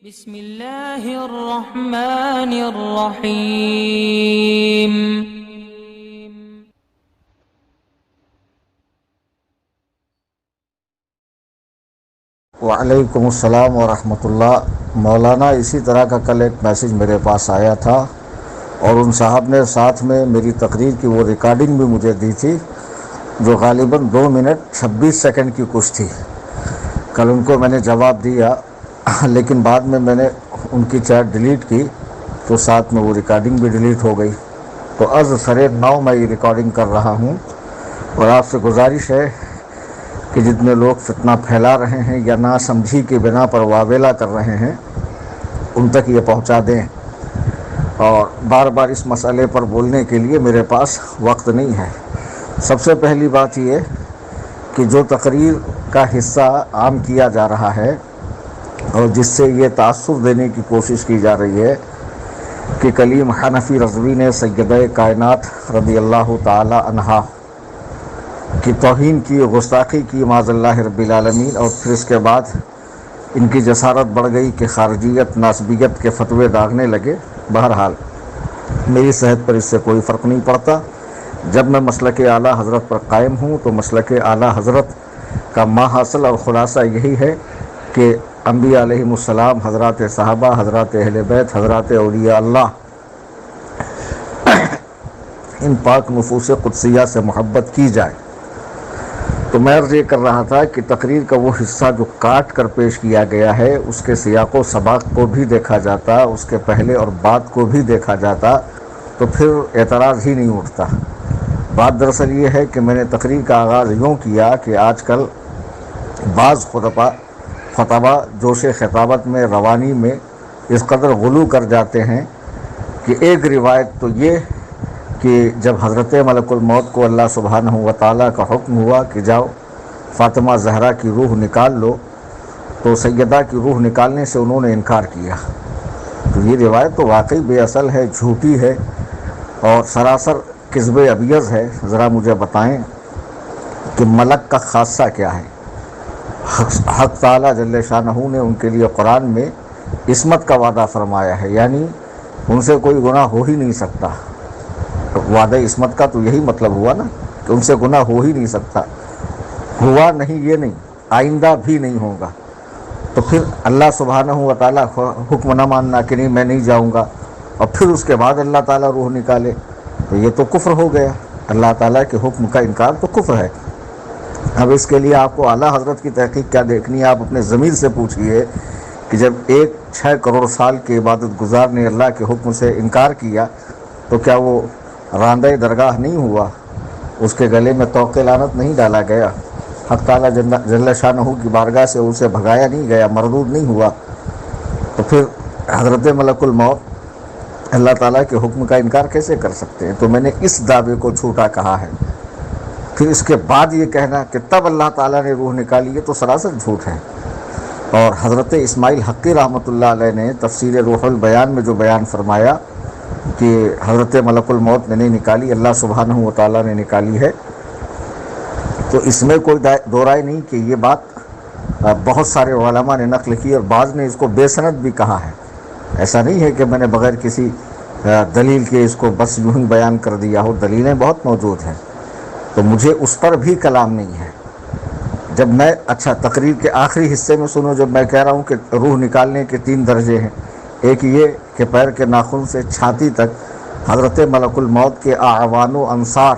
بسم اللہ الرحمن الرحیم۔ وعلیکم السلام ورحمۃ اللہ۔ مولانا اسی طرح کا کل ایک میسیج میرے پاس آیا تھا اور ان صاحب نے ساتھ میں میری تقریر کی وہ ریکارڈنگ بھی مجھے دی تھی جو غالباً 2 منٹ 26 سیکنڈ کی کچھ تھی۔ کل ان کو میں نے جواب دیا لیکن بعد میں نے ان کی چیٹ ڈیلیٹ کی تو ساتھ میں وہ ریکارڈنگ بھی ڈیلیٹ ہو گئی۔ تو از سرے 9 میں یہ ریکارڈنگ کر رہا ہوں اور آپ سے گزارش ہے کہ جتنے لوگ فتنہ پھیلا رہے ہیں یا نا سمجھی کی بنا پر واویلا کر رہے ہیں ان تک یہ پہنچا دیں، اور بار بار اس مسئلے پر بولنے کے لیے میرے پاس وقت نہیں ہے۔ سب سے پہلی بات یہ کہ جو تقریر کا حصہ عام کیا جا رہا ہے اور جس سے یہ تاثر دینے کی کوشش کی جا رہی ہے کہ کلیم حنفی رضوی نے سیدہ کائنات رضی اللہ تعالی عنہا کی توہین کی، گستاخی کی معاذ اللہ رب العالمین، اور پھر اس کے بعد ان کی جسارت بڑھ گئی کہ خارجیت ناسبیت کے فتوے داغنے لگے۔ بہرحال میری صحت پر اس سے کوئی فرق نہیں پڑتا۔ جب میں مسلک اعلیٰ حضرت پر قائم ہوں تو مسلک اعلیٰ حضرت کا ماحصل اور خلاصہ یہی ہے کہ انبیاء علیہم السلام، حضرات صحابہ، حضرات اہل بیت، حضرات اولیاء اللہ، ان پاک نفوس قدسیہ سے محبت کی جائے۔ تو میں عرض یہ کر رہا تھا کہ تقریر کا وہ حصہ جو کاٹ کر پیش کیا گیا ہے اس کے سیاق و سباق کو بھی دیکھا جاتا، اس کے پہلے اور بعد کو بھی دیکھا جاتا تو پھر اعتراض ہی نہیں اٹھتا۔ بات دراصل یہ ہے کہ میں نے تقریر کا آغاز یوں کیا کہ آج کل بعض خطبہ جوش خطابت میں، روانی میں اس قدر غلو کر جاتے ہیں کہ ایک روایت تو یہ کہ جب حضرت ملک الموت کو اللہ سبحانہ و تعالیٰ کا حکم ہوا کہ جاؤ فاطمہ زہرا کی روح نکال لو، تو سیدہ کی روح نکالنے سے انہوں نے انکار کیا۔ تو یہ روایت تو واقعی بے اصل ہے، جھوٹی ہے اور سراسر کذب ابیض ہے۔ ذرا مجھے بتائیں کہ ملک کا خاصہ کیا ہے؟ حق تعالیٰ جل شانہ نے ان کے لیے قرآن میں عصمت کا وعدہ فرمایا ہے، یعنی ان سے کوئی گناہ ہو ہی نہیں سکتا۔ وعدہ عصمت کا تو یہی مطلب ہوا نا کہ ان سے گناہ ہو ہی نہیں سکتا، ہوا نہیں یہ نہیں، آئندہ بھی نہیں ہوگا۔ تو پھر اللہ سبحانہ و تعالیٰ حکم نہ ماننا کہ نہیں میں نہیں جاؤں گا، اور پھر اس کے بعد اللہ تعالیٰ روح نکالے تو یہ تو کفر ہو گیا۔ اللہ تعالیٰ کے حکم کا انکار تو کفر ہے۔ اب اس کے لیے آپ کو اعلیٰ حضرت کی تحقیق کیا دیکھنی ہے؟ آپ اپنے ضمیر سے پوچھئے کہ جب ایک 6 کروڑ سال کے عبادت گزار نے اللہ کے حکم سے انکار کیا تو کیا وہ راندہ درگاہ نہیں ہوا؟ اس کے گلے میں طوق لعنت نہیں ڈالا گیا؟ حق تعالیٰ جل شانہ کی بارگاہ سے اسے بھگایا نہیں گیا، مردود نہیں ہوا؟ تو پھر حضرت ملک الموت اللہ تعالیٰ کے حکم کا انکار کیسے کر سکتے ہیں؟ تو میں نے اس دعوے کو جھوٹا کہا ہے۔ پھر اس کے بعد یہ کہنا کہ تب اللہ تعالیٰ نے روح نکالی، یہ تو سراسر جھوٹ ہے۔ اور حضرت اسماعیل حقی رحمۃ اللہ علیہ نے تفسیر روح البیان میں جو بیان فرمایا کہ حضرت ملک الموت نے نہیں نکالی، اللہ سبحانہ و تعالیٰ نے نکالی ہے، تو اس میں کوئی دو رائے نہیں کہ یہ بات بہت سارے علماء نے نقل کی اور بعض نے اس کو بے سند بھی کہا ہے۔ ایسا نہیں ہے کہ میں نے بغیر کسی دلیل کے اس کو بس یوں ہی بیان کر دیا ہو، دلیلیں بہت موجود ہیں، تو مجھے اس پر بھی کلام نہیں ہے۔ جب میں تقریر کے آخری حصے میں سنو، جب میں کہہ رہا ہوں کہ روح نکالنے کے 3 درجے ہیں، ایک یہ کہ پیر کے ناخن سے چھاتی تک حضرت ملک الموت کے اعوان و انصار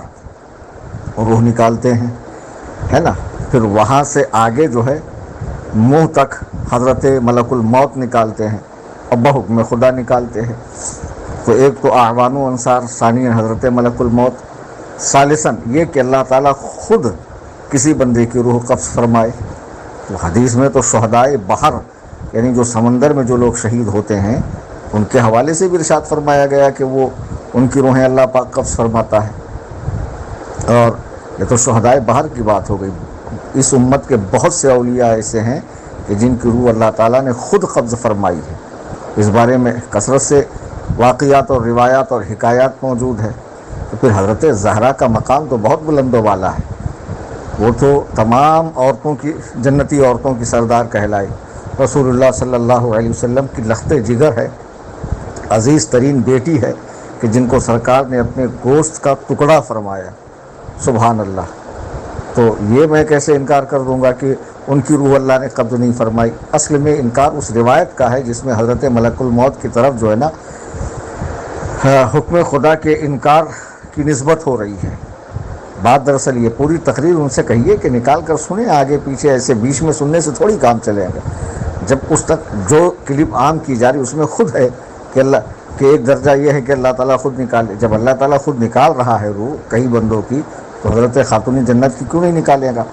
روح نکالتے ہیں، ہے نا؟ پھر وہاں سے آگے جو ہے منہ تک حضرت ملک الموت نکالتے ہیں اور بحکم خدا نکالتے ہیں۔ تو ایک تو اعوان و انصار، ثانیاً حضرت ملک الموت، ثالثاً یہ کہ اللہ تعالیٰ خود کسی بندے کی روح قبض فرمائے۔ تو حدیث میں تو شہدائے بحر یعنی جو سمندر میں جو لوگ شہید ہوتے ہیں ان کے حوالے سے بھی ارشاد فرمایا گیا کہ وہ ان کی روحیں اللہ پاک قبض فرماتا ہے۔ اور یہ تو شہدائے بحر کی بات ہو گئی۔ اس امت کے بہت سے اولیاء ایسے ہیں کہ جن کی روح اللہ تعالیٰ نے خود قبض فرمائی ہے۔ اس بارے میں کثرت سے واقعات اور روایات اور حکایات موجود ہے۔ تو پھر حضرت زہرا کا مقام تو بہت بلند و بالا ہے، وہ تو تمام عورتوں کی، جنتی عورتوں کی سردار کہلائی، رسول اللہ صلی اللہ علیہ وسلم کی لخت جگر ہے، عزیز ترین بیٹی ہے، کہ جن کو سرکار نے اپنے گوشت کا ٹکڑا فرمایا، سبحان اللہ۔ تو یہ میں کیسے انکار کر دوں گا کہ ان کی روح اللہ نے قبض نہیں فرمائی؟ اصل میں انکار اس روایت کا ہے جس میں حضرت ملک الموت کی طرف جو ہے نا حکم خدا کے انکار کی نسبت ہو رہی ہے۔ بات دراصل یہ پوری تقریر ان سے کہیے کہ نکال کر سنیں، آگے پیچھے ایسے بیچ میں سننے سے تھوڑی کام چلے گا۔ جب اس تک جو کلپ عام کی جا رہی اس میں خود ہے کہ ایک درجہ یہ ہے کہ اللہ تعالیٰ خود نکالے، جب اللہ تعالیٰ خود نکال رہا ہے روح کئی بندوں کی، تو حضرت خاتون جنت کی کیوں نہیں نکالے گا؟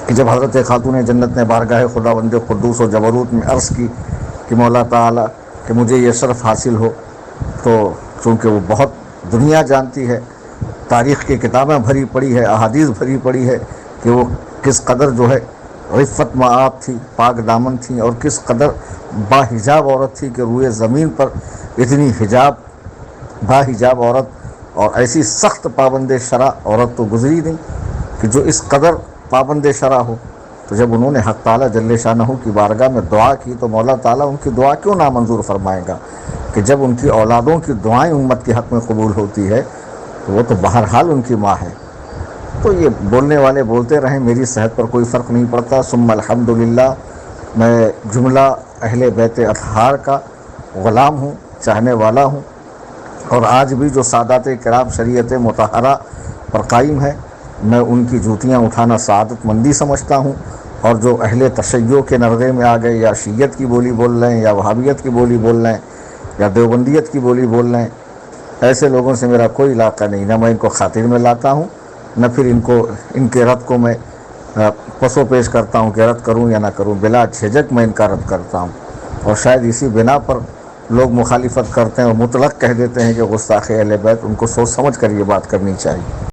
کہ جب حضرت خاتون جنت نے بارگاہ خداوند قدوس و جبروت میں عرض کی کہ مولا تعالیٰ کہ مجھے یہ شرف حاصل ہو، تو چونکہ وہ بہت دنیا جانتی ہے، تاریخ کی کتابیں بھری پڑی ہے، احادیث بھری پڑی ہے کہ وہ کس قدر جو ہے عفت معاب تھی، پاک دامن تھی، اور کس قدر با حجاب عورت تھی کہ روئے زمین پر اتنی با حجاب عورت اور ایسی سخت پابند شرع عورت تو گزری نہیں کہ جو اس قدر پابند شرع ہو۔ تو جب انہوں نے حق تعالیٰ جل شانہ کی بارگاہ میں دعا کی تو مولا تعالیٰ ان کی دعا کیوں نامنظور فرمائے گا؟ کہ جب ان کی اولادوں کی دعائیں امت کے حق میں قبول ہوتی ہے تو وہ تو بہرحال ان کی ماں ہے۔ تو یہ بولنے والے بولتے رہیں، میری صحت پر کوئی فرق نہیں پڑتا۔ ثم الحمدللہ، میں جملہ اہل بیت اطہار کا غلام ہوں، چاہنے والا ہوں، اور آج بھی جو سادات کرام شریعت مطہرہ پر قائم ہے میں ان کی جوتیاں اٹھانا سعادت مندی سمجھتا ہوں، اور جو اہل تشیع کے نرغے میں آ گئے، یا شیعت کی بولی بول رہے ہیں، یا وہابیت کی بولی بول رہے ہیں، یا دیوبندیت کی بولی بول رہے ہیں، ایسے لوگوں سے میرا کوئی علاقہ نہیں، نہ میں ان کو خاطر میں لاتا ہوں، نہ پھر ان کے رد کو میں پسو پیش کرتا ہوں کہ رد کروں یا نہ کروں، بلا جھجک میں ان کا رد کرتا ہوں۔ اور شاید اسی بنا پر لوگ مخالفت کرتے ہیں اور مطلق کہہ دیتے ہیں کہ گستاخ اہل بیت، ان کو سوچ سمجھ کر یہ بات کرنی چاہیے۔